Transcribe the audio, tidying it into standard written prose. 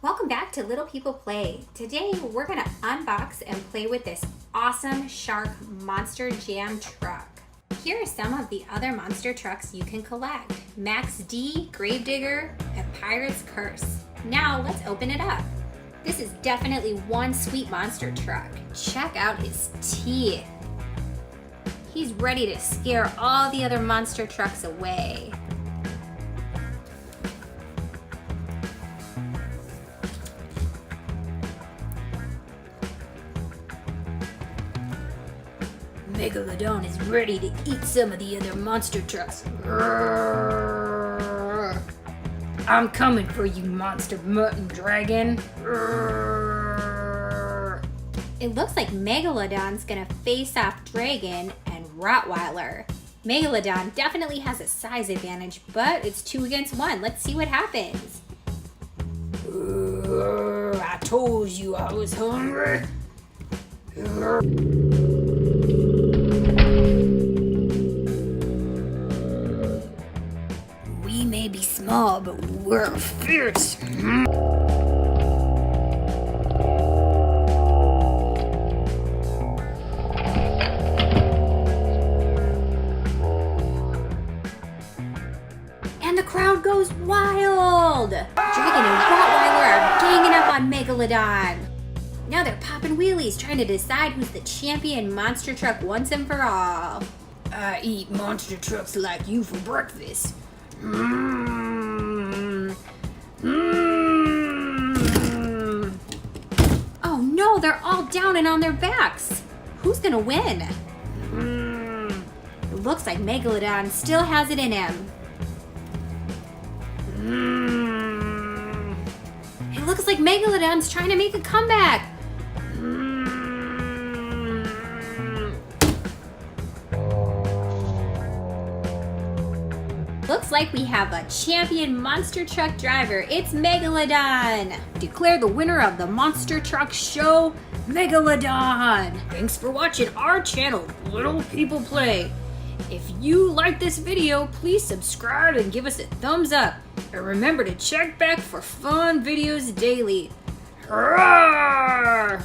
Welcome back to Little People Play. Today we're going to unbox and play with this awesome shark monster jam truck. Here are some of the other monster trucks you can collect. Max D, Gravedigger, and Pirate's Curse. Now let's open it up. This is definitely one sweet monster truck. Check out his teeth. He's ready to scare all the other monster trucks away. Megalodon is ready to eat some of the other monster trucks. Roar. I'm coming for you, monster mutton dragon. Roar. It looks like Megalodon's gonna face off Dragon and Rottweiler. Megalodon definitely has a size advantage, but it's 2 against 1. Let's see what happens. Roar. I told you I was hungry. Roar. We may be small, but we're fierce. And the crowd goes wild! Dragon and Rottweiler are ganging up on Megalodon. Now they're popping wheelies, trying to decide who's the champion monster truck once and for all. I eat monster trucks like you for breakfast. Oh no, they're all down and on their backs. Who's gonna win? It looks like Megalodon still has it in him. It looks like Megalodon's trying to make a comeback. Looks like we have a champion monster truck driver. It's Megalodon. Declare the winner of the monster truck show, Megalodon. Thanks for watching our channel, Little People Play. If you like this video, please subscribe and give us a thumbs up. And remember to check back for fun videos daily. Hurrah!